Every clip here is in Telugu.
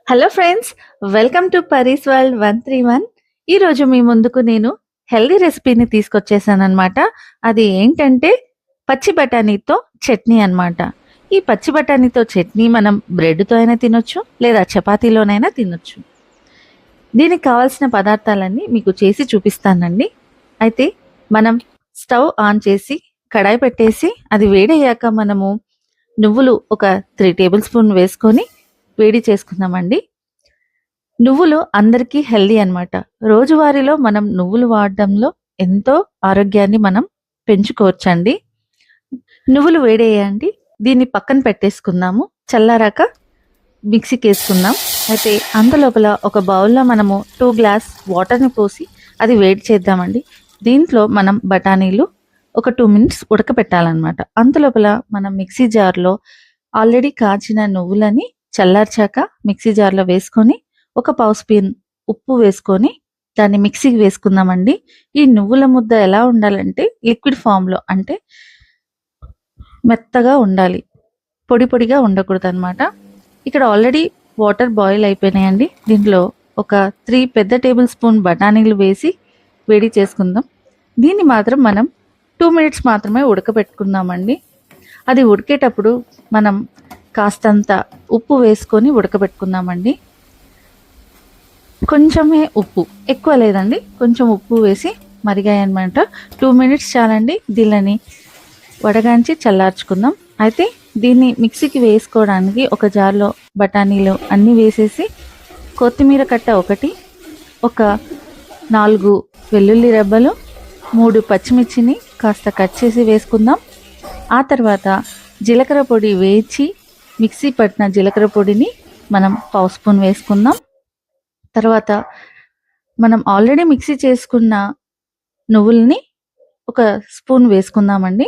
Hello friends, welcome to Pari's world 131. ఈరోజు మీ ముందుకు నేను హెల్దీ రెసిపీని తీసుకొచ్చేసానమాట. అది ఏంటంటే పచ్చి బఠానీతో చట్నీ అన్నమాట. ఈ పచ్చి బఠానీతో చట్నీ మనం బ్రెడ్‌తో అయినా తినొచ్చు, లేదా చపాతీలోనైనా తినొచ్చు. దీనికి కావాల్సిన పదార్థాలన్నీ మీకు చేసి చూపిస్తానండి. అయితే మనం స్టవ్ ఆన్ చేసి కడాయి పెట్టేసి అది వేడయ్యాక మనము నువ్వులు ఒక 3 టేబుల్ స్పూన్ వేసుకొని వేడి చేసుకుందామండి. నువ్వులు అందరికీ హెల్దీ అన్నమాట. రోజువారీలో మనం నువ్వులు వాడడంలో ఎంతో ఆరోగ్యాన్ని మనం పెంచుకోవచ్చండి. నువ్వులు వేడయ్యాయండి. దీన్ని పక్కన పెట్టేసుకుందాము. చల్లారాక మిక్సీకేసుకుందాం. అయితే అంతలోపల ఒక బౌల్‌లో మనము 2 గ్లాస్ వాటర్‌ని పోసి అది వేడి చేద్దామండి. దీంట్లో మనం బఠానీలు ఒక 2 మినిట్స్ ఉడకపెట్టాలన్నమాట. అంతలోపల మనం మిక్సీ జార్‌లో ఆల్రెడీ కాచిన నువ్వులని చల్లార్చాక మిక్సీ జార్‌లో వేసుకొని ఒక పావు స్పూన్ ఉప్పు వేసుకొని దాన్ని మిక్సీకి వేసుకుందామండి. ఈ నువ్వుల ముద్ద ఎలా ఉండాలంటే లిక్విడ్ ఫామ్‌లో అంటే మెత్తగా ఉండాలి. పొడి పొడిగా ఉండకూడదనమాట. ఇక్కడ ఆల్రెడీ వాటర్ బాయిల్ అయిపోయినాయండి. దీంట్లో ఒక 3 పెద్ద టేబుల్ స్పూన్ బఠానీలు వేసి వేడి చేసుకుందాం. దీన్ని మాత్రం మనం 2 మినిట్స్ మాత్రమే ఉడకబెట్టుకుందామండి. అది ఉడికేటప్పుడు మనం కాస్తంత ఉప్పు వేసుకొని ఉడకబెట్టుకుందామండి. కొంచెమే ఉప్పు, ఎక్కువ లేదండి. కొంచెం ఉప్పు వేసి మరిగాయన్నమాట. 2 మినిట్స్ చాలండి. దీనిని వడగాంచి చల్లార్చుకుందాం. అయితే దీన్ని మిక్సీకి వేసుకోవడానికి ఒక జార్‌లో బఠానీలు అన్నీ వేసేసి కొత్తిమీర కట్ట ఒకటి, ఒక 4 వెల్లుల్లి రెబ్బలు, 3 పచ్చిమిర్చిని కాస్త కట్ చేసి వేసుకుందాం. ఆ తర్వాత జీలకర్ర పొడి వేయించి మిక్సీ పట్టిన జీలకర్ర పొడిని మనం పావు స్పూన్ వేసుకుందాం. తర్వాత మనం ఆల్రెడీ మిక్సీ చేసుకున్న నువ్వుల్ని ఒక స్పూన్ వేసుకుందామండి.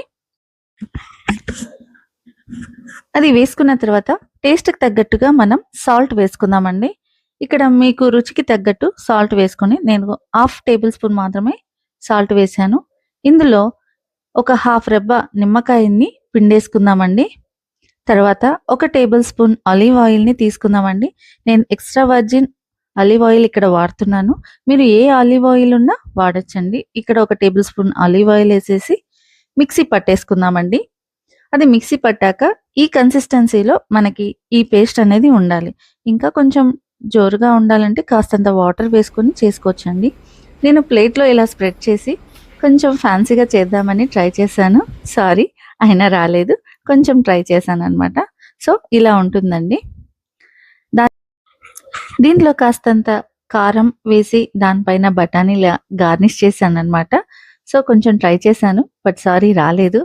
అది వేసుకున్న తర్వాత టేస్ట్‌కి తగ్గట్టుగా మనం సాల్ట్ వేసుకుందామండి. ఇక్కడ మీకు రుచికి తగ్గట్టు సాల్ట్ వేసుకొని నేను హాఫ్ టేబుల్ స్పూన్ మాత్రమే సాల్ట్ వేశాను. ఇందులో ఒక హాఫ్ రెబ్బ నిమ్మకాయని పిండేసుకుందామండి. తర్వాత ఒక టేబుల్ స్పూన్ ఆలివ్ ఆయిల్‌ని తీసుకుందామండి. నేను ఎక్స్ట్రా వర్జిన్ ఆలివ్ ఆయిల్ ఇక్కడ వాడుతున్నాను. మీరు ఏ ఆలివ్ ఆయిల్ ఉన్నా వాడొచ్చండి. ఇక్కడ ఒక టేబుల్ స్పూన్ ఆలివ్ ఆయిల్ వేసేసి మిక్సీ పట్టేసుకుందామండి. అది మిక్సీ పట్టాక ఈ కన్సిస్టెన్సీలో మనకి ఈ పేస్ట్ అనేది ఉండాలి. ఇంకా కొంచెం జోరుగా ఉండాలంటే కాస్తంత వాటర్ వేసుకొని చేసుకోవచ్చండి. నేను ప్లేట్‌లో ఇలా స్ప్రెడ్ చేసి కొంచెం ఫ్యాన్సీగా చేద్దామని ట్రై చేశాను. సారీ, అయినా రాలేదు. కొంచెం ట్రై చేశాననమాట. సో, ఇలా ఉంటుందండి. దీంట్లో కాస్తంత కారం వేసి దానిపైన బఠానీల గార్నిష్ చేశాననమాట. సో, కొంచెం ట్రై చేశాను. బట్ సారీ రాలేదు.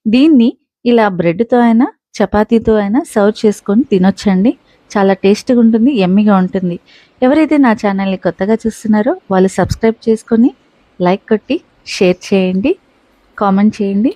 దీన్ని ఇలా బ్రెడ్‌తో అయినా, చపాతీతో అయినా సర్వ్ చేసుకొని తినొచ్చండి. చాలా టేస్ట్‌గా ఉంటుంది. యమ్మీగా ఉంటుంది. ఎవరైతే నా ఛానల్‌ని కొత్తగా చూస్తున్నారో వాళ్ళు సబ్స్క్రైబ్ చేసుకొని, లైక్ కొట్టి, షేర్ చేయండి, కామెంట్ చేయండి.